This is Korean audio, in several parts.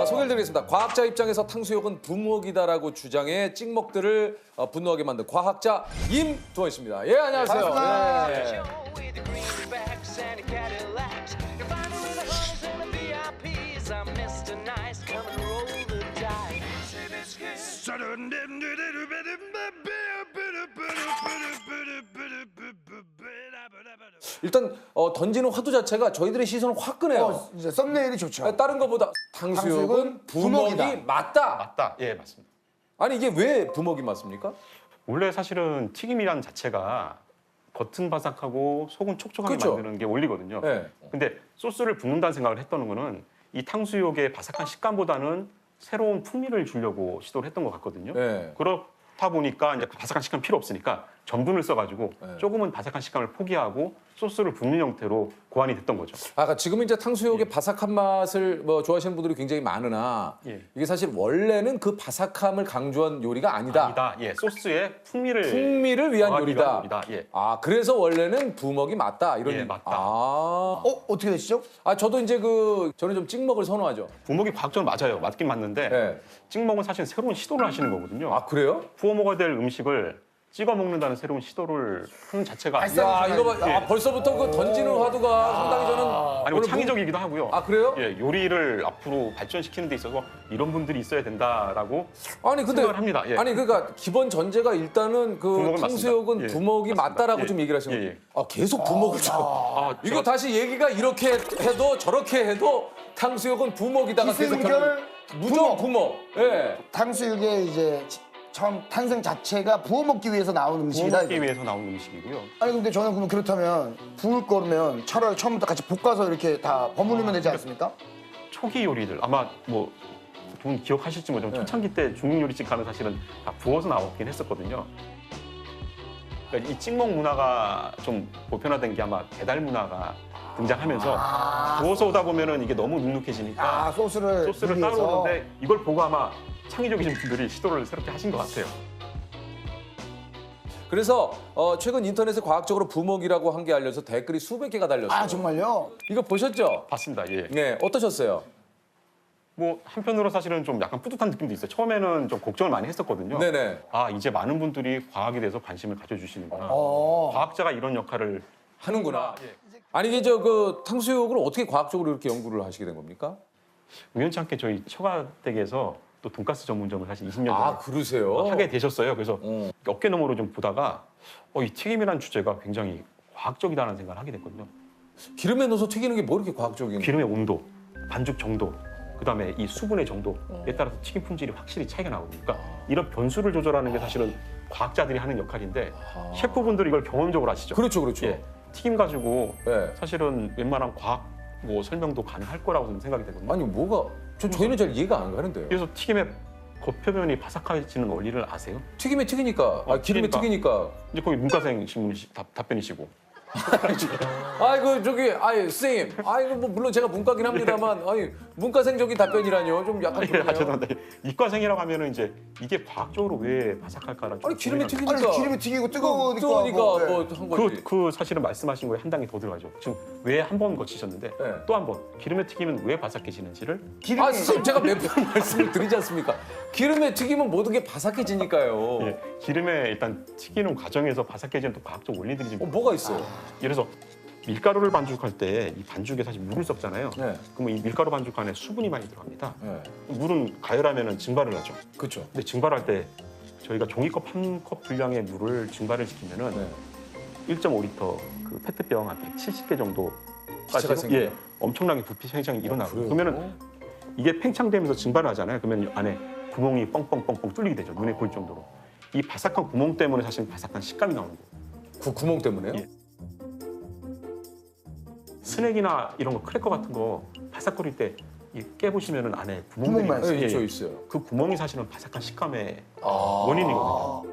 소개를 드리겠습니다. 과학자 입장에서 탕수육은 부먹이다라고 주장해 찍먹들을 분노하게 만든 과학자 임두원 씨입니다. 예, 안녕하세요. 반갑습니다. 예. with the greenbacks and the Cadillacs. You're finding with the hoes and the VIPs. I'm Mr. Nice, come and roll the dice. 일단 던지는 화두 자체가 저희들의 시선을 확 끄네요. 이제 썸네일이 좋죠. 다른 것보다 탕수육은 탕수육은 부먹이 부먹이다. 맞다. 맞다. 예, 맞습니다. 아니 이게 왜 부먹이 맞습니까? 원래 사실은 튀김이란 자체가 겉은 바삭하고 속은 촉촉하게 그렇죠. 만드는 게 원리거든요. 네. 근데 소스를 붓는다는 생각을 했던 거는 이 탕수육의 바삭한 식감보다는 새로운 풍미를 주려고 시도를 했던 것 같거든요. 네. 그렇다 보니까 이제 바삭한 식감 필요 없으니까 전분을 써가지고 네. 조금은 바삭한 식감을 포기하고 소스를 붓는 형태로 고안이 됐던 거죠. 아까 지금은 이제 탕수육의 바삭한 맛을 좋아하시는 분들이 굉장히 많으나 예. 이게 사실 원래는 그 바삭함을 강조한 요리가 아니다. 아니다. 예, 소스의 풍미를 풍미를 위한 더하기 요리다. 위한 요리다. 예. 아 그래서 원래는 부먹이 맞다 이런. 예, 맞다. 어떻게 되시죠? 저도 이제 저는 좀 찍먹을 선호하죠. 부먹이 과학적으로 맞아요. 맞긴 맞는데 네. 찍먹은 사실 새로운 시도를 하시는 거거든요. 아 그래요? 구워 먹어야 될 음식을 찍어 먹는다는 새로운 시도를 하는 자체가 야 이거 봐. 예. 벌써부터 그 던지는 화두가 상당히 저는 아니 뭐 오늘 창의적이기도 하고요. 아 그래요? 예, 요리를 앞으로 발전시키는 데 있어서 이런 분들이 있어야 된다라고 아니 근데 생각을 합니다. 예. 아니 그러니까 기본 전제가 일단은 그 부먹은 탕수육은 맞습니다. 예, 부먹이 맞습니다. 맞다라고 예, 좀 얘기를 하시는 예, 거예요. 예. 계속 부먹을 줘. 제가 이거 다시 얘기가 이렇게 해도 저렇게 해도 탕수육은 부먹이다가 계속 기승결 무조건 부먹. 예. 탕수육의 이제 처음 탄생 자체가 부어 먹기 위해서 나온 구워 음식이다. 먹기 이거. 위해서 나온 음식이고요. 아니 근데 저는 그럼 그렇다면 부을 거면 차라리 처음부터 같이 볶아서 이렇게 다 버무리면 되지 않습니까? 초기 요리들 아마 뭐 두 분 기억하실지 모르지만 네. 초창기 때 중국 요리집 가면 사실은 다 부어서 나왔긴 했었거든요. 그러니까 이 찍먹 문화가 좀 보편화된 게 아마 배달 문화가 등장하면서 부어서 오다 보면은 이게 너무 눅눅해지니까 소스를 소스를 위해서. 따로 오는데 이걸 보고 아마 창의적이신 분들이 시도를 새롭게 하신 것 같아요. 그래서 최근 인터넷에 과학적으로 부먹이라고 한 게 알려서 댓글이 수백 개가 달렸어요. 아 정말요? 이거 보셨죠? 봤습니다. 예. 네, 어떠셨어요? 뭐 한편으로 사실은 좀 약간 뿌듯한 느낌도 있어요. 처음에는 좀 걱정을 많이 했었거든요. 네네. 아 이제 많은 분들이 과학에 대해서 관심을 가져주시는구나. 어. 과학자가 이런 역할을 하는구나. 예. 아니 이게 탕수육을 어떻게 과학적으로 이렇게 연구를 하시게 된 겁니까? 우연찮게 저희 처가댁에서 또 돈가스 전문점을 사실 20년 전에 그러세요? 하게 되셨어요. 그래서 어. 어깨너머로 좀 보다가 이 튀김이라는 주제가 굉장히 과학적이다는 생각을 하게 됐거든요. 기름에 넣어서 튀기는 게 뭐 이렇게 과학적인? 기름의 온도, 반죽 정도, 그다음에 이 수분의 정도에 따라서 튀김 품질이 확실히 차이가 나거든요. 그러니까 이런 변수를 조절하는 게 사실은 과학자들이 하는 역할인데 셰프분들이 이걸 경험적으로 하시죠. 그렇죠, 그렇죠. 예, 튀김 가지고 네. 사실은 웬만한 과학 뭐 설명도 가능할 거라고 저는 생각이 되거든요. 아니 뭐가? 저희는 잘 이해가 안 가는데요. 그래서 튀김의 겉표면이 바삭해지는 원리를 아세요? 튀김에 튀기니까, 기름에 튀기니까. 튀기니까. 이제 거기 문과생 신문 답변이시고 아이고 선생님, 아이고 뭐 물론 제가 문과긴 합니다만, 문과생 적인 답변이라뇨, 좀 약간 예, 그러네요. 죄송합니다. 이과생이라고 하면은 이제 이게 과학적으로 왜 바삭할까라는 아니 기름에 좀 튀기니까. 아니 기름이 튀기고 뜨거우니까 뜨거우니까 뭐, 네. 뭐한 거지. 그 사실은 말씀하신 거에 한 단계 더 들어가죠. 지금 왜 한 번 거치셨는데 네. 또 한 번 기름에 튀기면 왜 바삭해지는지를 기름이 선생님 제가 몇 번 말씀을 드리지 않습니까? 기름에 튀기면 모든 게 바삭해지니까요. 예, 기름에 일단 튀기는 과정에서 바삭해지는 또 과학적 원리들이 좀 뭐가 있어요? 예를 들어서 밀가루를 반죽할 때 이 반죽에 사실 물을 섞잖아요. 네. 그러면 이 밀가루 반죽 안에 수분이 많이 들어갑니다. 네, 물은 가열하면은 증발을 하죠. 그렇죠. 근데 증발할 때 저희가 종이컵 한 컵 분량의 물을 증발을 시키면은 네. 1.5리터 그 페트병 한 170개 정도까지 기체가 생겨요? 엄청나게 부피 팽창이 일어나고 그래요? 그러면은 이게 팽창되면서 증발을 하잖아요. 그러면 안에 구멍이 뻥뻥뻥뻥 뚫리게 되죠. 눈에 보일 정도로. 이 바삭한 구멍 때문에 사실 바삭한 식감이 나오는 거예요. 그 구멍 때문에요? 예. 스낵이나 이런 거 크래커 같은 거 바삭거릴 때 깨보시면은 안에 구멍들이 구멍만 네, 예, 있죠, 예. 있어요. 그 구멍이 사실은 바삭한 식감의 아. 원인이거든요.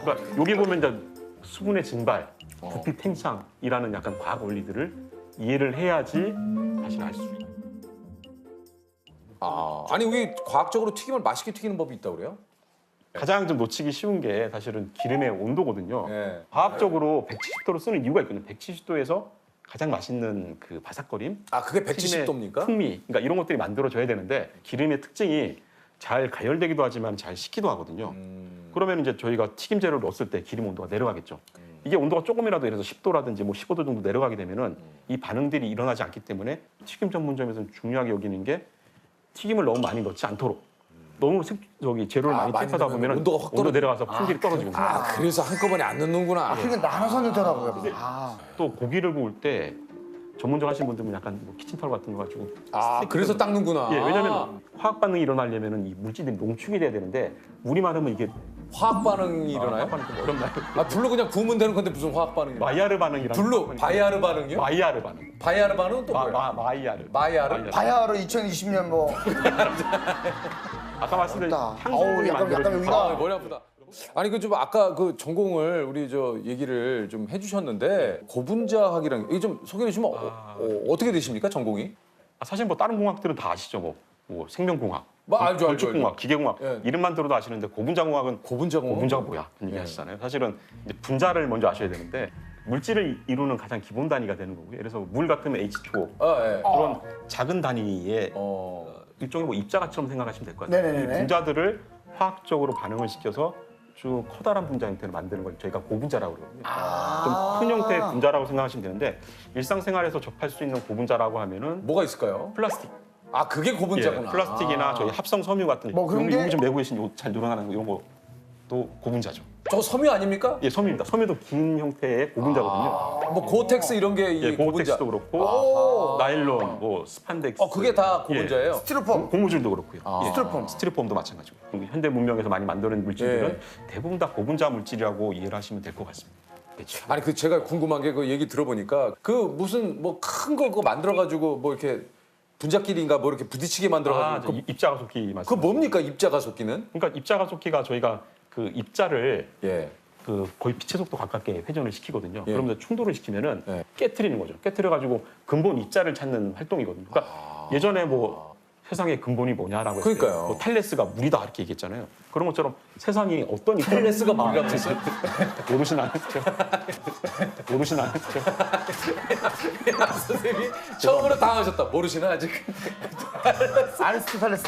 그러니까 여기 보면 이제 수분의 증발, 부피 팽창이라는 약간 과학 원리들을 이해를 해야지 다시 알 수 있어요. 아니 우리 과학적으로 튀김을 맛있게 튀기는 법이 있다고 그래요? 가장 좀 놓치기 쉬운 게 사실은 기름의 온도거든요. 네. 과학적으로 170도로 쓰는 이유가 있거든요. 170도에서 가장 맛있는 그 바삭거림, 아 그게 튀김의 170도입니까? 풍미, 그러니까 이런 것들이 만들어져야 되는데 기름의 특징이 잘 가열되기도 하지만 잘 식기도 하거든요. 그러면 이제 저희가 튀김 재료를 넣었을 때 기름 온도가 내려가겠죠. 이게 온도가 조금이라도 예를 들어서 10도라든지 뭐 15도 정도 내려가게 되면은 이 반응들이 일어나지 않기 때문에 튀김 전문점에서는 중요하게 여기는 게 튀김을 너무 많이 넣지 않도록 너무 재료를 많이 많이 투입하다 넣으면 보면 온도가 확 온도 떨어지고. 내려가서 품질이 떨어지거든요. 아 그래서 한꺼번에 안 넣는구나. 그러니까 나눠서 넣더라고요. 아, 또 고기를 구울 때 전문점 하신 분들은 약간 뭐 키친타올 같은 거 가지고 아 그래서 닦는구나. 예, 왜냐하면 화학 반응이 일어나려면 이 물질들이 농축이 돼야 되는데 물이 많으면 이게 화학 반응이 일어나요? 화학 반응이 좀 어렵나요? 아 불로 그냥 구우면 되는 건데 무슨 화학 반응이? 마이야르 반응이라는 불로 바이아르 반응이요? 마이야르 반응. 바이아르 반응은 또 뭐야? 마이야르. 마이야르? 바야흐로 2020년 뭐 아까 말씀드린 어렵다. 향수들이 어우, 약간 만들어진 여기가- 아 머리 아프다. 아니 그 좀 아까 그 전공을 우리 저 얘기를 좀 해주셨는데 고분자학이랑 이게 좀 소개해 주시면 어떻게 되십니까 전공이? 사실 뭐 다른 공학들은 다 아시죠 뭐 생명공학, 뭐 알죠, 알죠, 건축공학, 알죠. 기계공학 예. 이름만 들어도 아시는데 고분자공학은 고분자공학? 고분자가 뭐야? 이런 얘기 하시잖아요. 사실은 이제 분자를 먼저 아셔야 되는데 물질을 이루는 가장 기본 단위가 되는 거고요. 예를 들어서 물 같으면 H2O 아 예. 그런 작은 단위의 일종의 뭐 입자가처럼 생각하시면 될 것 같아요. 네네네네. 이 분자들을 화학적으로 반응을 시켜서 쭉 커다란 분자 형태를 만드는 걸 저희가 고분자라고 그러거든요. 좀 큰 형태의 분자라고 생각하시면 되는데 일상생활에서 접할 수 있는 고분자라고 하면은 뭐가 있을까요? 플라스틱, 아 그게 고분자구나. 플라스틱이나 저희 합성 섬유 같은 뭐 그런 게- 여기 좀 메고 계신 잘 늘어나는 이런 것도 고분자죠. 저 섬유 아닙니까? 예, 섬유입니다. 섬유도 긴 형태의 고분자거든요. 뭐 고텍스 이런 게 이 예, 고분자. 고텍스도 그렇고 나일론, 뭐 스판덱스. 그게 다 고분자예요. 스티로폼. 고무줄도 그렇고요. 예. 스티로폼. 스티로폼도 마찬가지고. 현대 문명에서 많이 만드는 물질들은 예. 대부분 다 고분자 물질이라고 이해를 하시면 될 것 같습니다. 그렇죠. 아니 그 제가 궁금한 게 그 얘기 들어보니까 그 무슨 뭐 큰 거 그거 만들어 가지고 뭐 이렇게 분자끼리인가 뭐 이렇게 부딪히게 만들어 가지고 저 입자가속기 말씀. 그 뭡니까 입자가속기는? 그러니까 입자가속기가 저희가 그 입자를 예. 그 거의 빛의 속도 가깝게 회전을 시키거든요. 예. 그러면서 충돌을 시키면은 예. 깨트리는 거죠. 깨트려 가지고 근본 입자를 찾는 활동이거든요. 그러니까 예전에 뭐 세상의 근본이 뭐냐라고 했을 때 그러니까요. 뭐 탈레스가 물이다 이렇게 얘기했잖아요. 그런 것처럼 세상이 어떤 탈레스가 물이라고 했어요? 모르시나요? 모르시나요? 선생님이 처음으로 당하셨다. 모르시나 아직? 아리스토텔레스.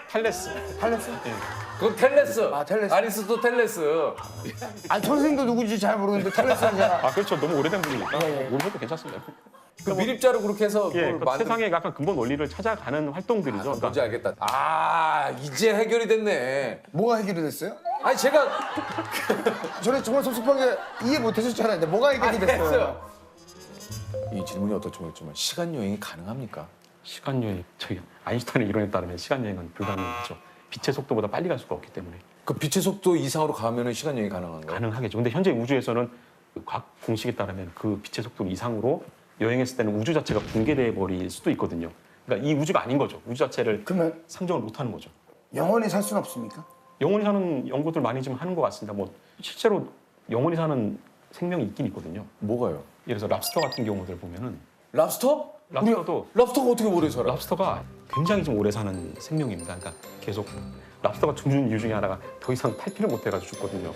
탈레스. 탈레스? 그건 텔레스. 아, 텔레스. 아리스토텔레스. 아니 선생님도 누구인지 잘 모르는데 텔레스는 제가 그렇죠. 너무 오래된 분이니까 모르셔도 괜찮습니다. 그 미립자로 그렇게 해서 예, 뭘 그 만든. 세상의 약간 근본 원리를 찾아가는 활동들이죠. 그러니까 뭔지 알겠다. 아 이제 해결이 됐네. 뭐가 해결이 됐어요? 아니 제가 저는 정말 섭섭하게 이해 못하셨잖아요. 근데 뭐가 해결이 됐어요? 했어요. 이 질문이 어떨지 모르겠지만 시간 여행이 가능합니까? 시간 여행, 저희 아인슈타인의 이론에 따르면 시간 여행은 불가능하죠. 빛의 속도보다 빨리 갈 수가 없기 때문에 그 빛의 속도 이상으로 가면은 시간 여행이 가능한가요? 가능하겠죠. 근데 현재 우주에서는 그 과학 공식에 따르면 그 빛의 속도 이상으로 여행했을 때는 우주 자체가 붕괴돼 버릴 수도 있거든요. 그러니까 이 우주가 아닌 거죠. 우주 자체를 그러면 상정을 못 하는 거죠. 영원히 살 수는 없습니까? 영원히 사는 연구들 많이 좀 하는 것 같습니다. 뭐 실제로 영원히 사는 생명이 있긴 있거든요. 뭐가요? 예를 들어서 랍스터 같은 경우들 보면은 랍스터? 랍스터도 랍스터가 어떻게 오래 살아? 랍스터가 굉장히 좀 오래 사는 생명입니다. 그러니까 계속 랍스터가 죽는 이유 중에 하나가 더 이상 탈피를 못 해가지고 죽거든요.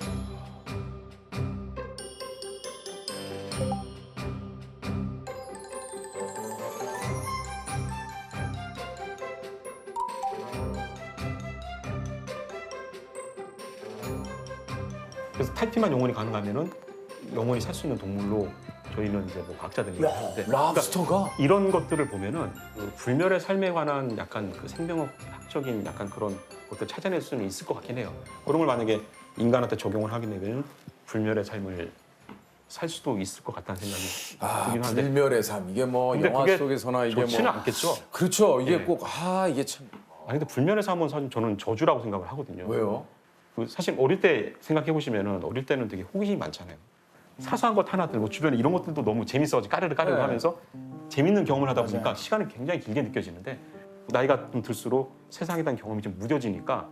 그래서 탈피만 영원히 가능하면은 영원히 살 수 있는 동물로 저희는 이제 뭐 과학자들이 얘기하는데 랍스터가? 이런 것들을 보면은 그 불멸의 삶에 관한 약간 그 생명학적인 약간 그런 것들 찾아낼 수는 있을 것 같긴 해요. 그런 걸 만약에 인간한테 적용을 하게 되면 불멸의 삶을 살 수도 있을 것 같다는 생각이 들긴 한데 불멸의 삶 이게 뭐 근데 영화 그게 속에서나 이게 좋지는 뭐 않겠죠. 그렇죠. 이게 예. 꼭 이게 참 아니 근데 불멸의 삶은 사실 저는 저주라고 생각을 하거든요. 왜요? 그 사실 어릴 때 생각해 보시면은 어릴 때는 되게 호기심이 많잖아요. 사소한 것 하나 들고 주변에 이런 것들도 너무 재밌어가지고 까르르 네. 하면서 재밌는 경험을 하다 보니까 시간이 굉장히 길게 느껴지는데 나이가 좀 들수록 세상에 대한 경험이 좀 무뎌지니까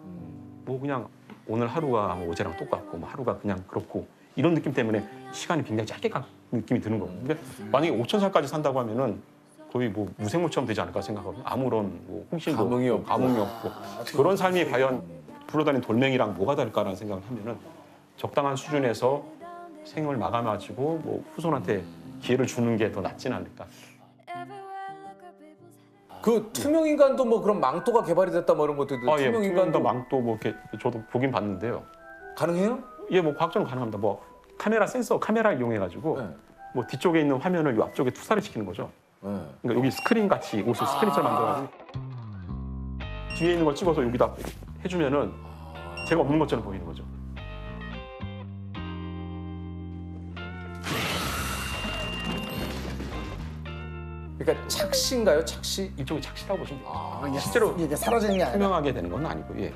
뭐 그냥 오늘 하루가 뭐 어제랑 똑같고 뭐 하루가 그냥 그렇고 이런 느낌 때문에 시간이 굉장히 짧게 간 느낌이 드는 거고. 근데 만약에 5,000살까지 산다고 하면은 거의 뭐 무생물처럼 되지 않을까 생각하거든요. 아무런 뭐 홍실도 감흥이 없고, 감흥이 없고 그런 삶이 과연 굴러다니는 돌멩이랑 뭐가 다를까라는 생각을 하면은 적당한 수준에서 생을 마감해가지고 뭐 후손한테 기회를 주는 게 더 낫지는 않을까. 그 투명 인간도 뭐 그런 망토가 개발이 됐다 뭐 이런 것도 아, 예, 투명 인간도 투명도 망도 뭐 이렇게 저도 보긴 봤는데요. 가능해요? 예, 뭐 과학적으로 가능합니다. 뭐 카메라 센서 카메라를 이용해 가지고 네. 뭐 뒤쪽에 있는 화면을 이 앞쪽에 투사를 시키는 거죠. 네. 그러니까 여기 스크린 같이 옷을 스크린처럼 만들어가지고 뒤에 있는 걸 찍어서 여기다 해주면은 제가 없는 것처럼 보이는 거죠. 그러니까 착시인가요? 착시? 일종의 착시라고 보시면 돼요. 이게 실제로 이게 사라지는 게 아니라. 투명하게 되는 건 아니고, 예.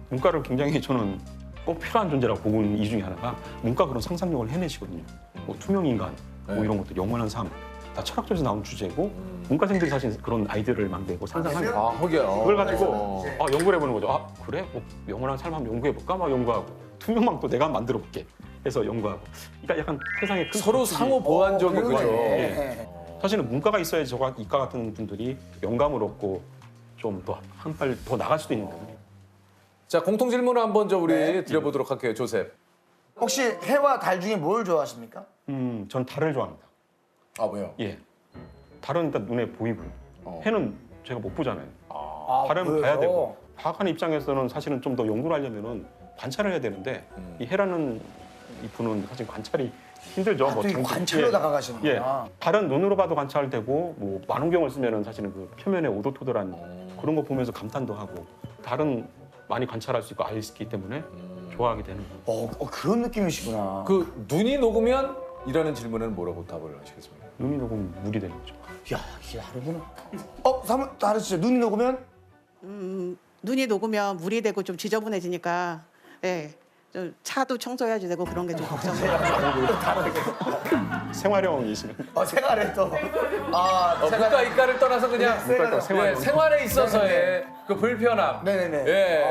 문과를 굉장히 저는 꼭 필요한 존재라고 보고 있는 이 중에 하나가 문과 그런 상상력을 해내시거든요. 뭐 투명 인간, 뭐 네. 이런 것도 영원한 삶, 다 철학적에서 나온 주제고 문과생들이 사실 그런 아이디어를 막 내고 상상하는 아, 하게요. 그걸 가지고 연구를 해보는 거죠. 아 그래? 뭐 영원한 삶 한번 연구해볼까? 막 연구하고 투명망도 내가 만들어볼게 해서 연구하고. 그러니까 약간 세상에 큰 서로 거북이. 상호 보완적인 그러네. 거죠. 예. 사실은 문과가 있어야지 저가 이과 같은 분들이 영감을 얻고 좀 더 한 발 더 나갈 수도 있는 거예요. 자, 공통 질문을 한번 우리 네. 드려보도록 할게요, 조셉. 혹시 해와 달 중에 뭘 좋아하십니까? 전 달을 좋아합니다. 아, 왜요? 예. 달은 일단 눈에 보이고 해는 제가 못 보잖아요. 달은 보여요? 봐야 되고 과학하는 입장에서는 사실은 좀 더 연구를 하려면은 관찰을 해야 되는데 이 해라는 이 분은 사실 관찰이 힘들죠. 또 이거 정- 관찰로 예. 다가가시는구나. 예. 달은 눈으로 봐도 관찰되고 뭐 망원경을 쓰면은 사실은 그 표면에 오도토돌한 그런 거 보면서 감탄도 하고 달은 많이 관찰할 수 있고 알 수 있기 때문에 좋아하게 되는 거예요. 그런 느낌이시구나. 그 눈이 녹으면 이라는 질문에는 뭐라고 답을 하시겠습니까? 눈이 녹으면 물이 되는 거죠. 야, 이게 다르구나. 다르시죠? 눈이 녹으면? 눈이 녹으면 물이 되고 좀 지저분해지니까 예. 좀 차도 청소해야지 되고 그런 게 좀 걱정돼요. 생활형이시면 생활에 또. 문과 이과를 떠나서 그냥 문과 예, 생활에 있어서의 그 불편함. 네네네. 예.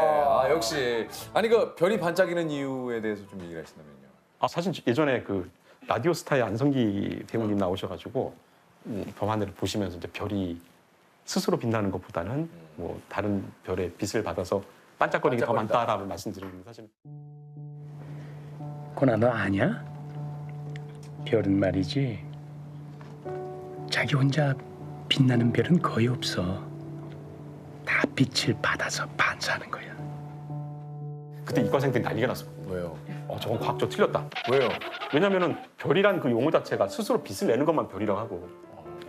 역시. 아니 그 별이 반짝이는 이유에 대해서 좀 얘기를 하신다면요. 사실 예전에 그 라디오스타의 안성기 배우님 나오셔가지고 밤하늘을 보시면서 이제 별이 스스로 빛나는 것보다는 뭐 다른 별의 빛을 받아서 반짝거리는 게 더 반짝거린다. 많다라고 말씀드리는데 사실 고나 너 아냐? 별은 말이지 자기 혼자 빛나는 별은 거의 없어. 다 빛을 받아서 반사하는 거야. 그때 이과생들이 난리가 났어. 왜요? 저건 과학적 틀렸다. 왜요? 왜냐면은 별이란 그 용어 자체가 스스로 빛을 내는 것만 별이라고 하고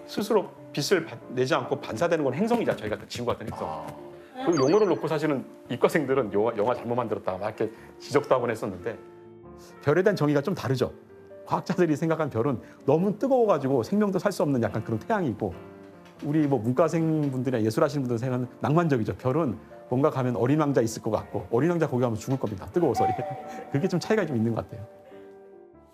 스스로 빛을 내지 않고 반사되는 건 행성이자 저희 같은 지구 같은 행성. 그 용어를 놓고 사실은 이과생들은 영화 잘못 만들었다 막 이렇게 지적도 하곤 했었는데 별에 대한 정의가 좀 다르죠. 과학자들이 생각한 별은 너무 뜨거워가지고 생명도 살 수 없는 약간 그런 태양이고 우리 뭐 문과생 분들이나 예술하시는 분들 생각하는 낭만적이죠. 별은 뭔가 가면 어린 왕자 있을 것 같고 어린 왕자 거기 가면 죽을 겁니다. 뜨거워서 그게 좀 차이가 좀 있는 것 같아요.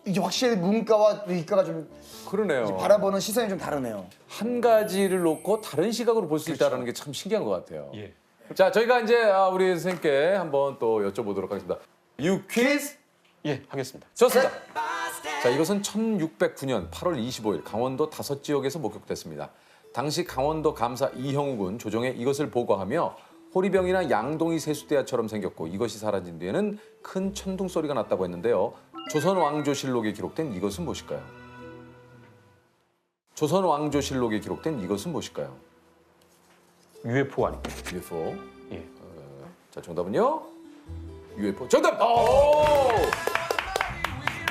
이게 확실히 문과와 이과가 좀 그러네요. 바라보는 시선이 좀 다르네요. 한 가지를 놓고 다른 시각으로 볼 수 있다는 게 참 신기한 것 같아요. 예. 자, 저희가 이제 우리 선생님께 한번 또 여쭤보도록 하겠습니다. 유퀴즈 예, 하겠습니다. 좋습니다. 자, 이것은 1609년 8월 25일 강원도 5지역에서 목격됐습니다. 당시 강원도 감사 이형욱은 조정에 이것을 보고하며 호리병이나 양동이 세수대야처럼 생겼고 이것이 사라진 뒤에는 큰 천둥 소리가 났다고 했는데요. 조선왕조실록에 기록된 이것은 무엇일까요? 조선왕조실록에 기록된 이것은 무엇일까요? UFO 아니에요? UFO. 예. 자, 정답은요? UFO. 정답! 오!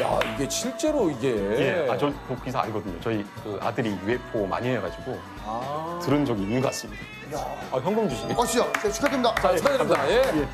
야, 이게 실제로 이게. 예, 저 그 기사 알거든요. 저희 그 아들이 UFO 많이 해가지고 들은 적이 있는 것 같습니다. 현금 주시네. 진짜 축하드립니다. 자, 축하드립니다. 예.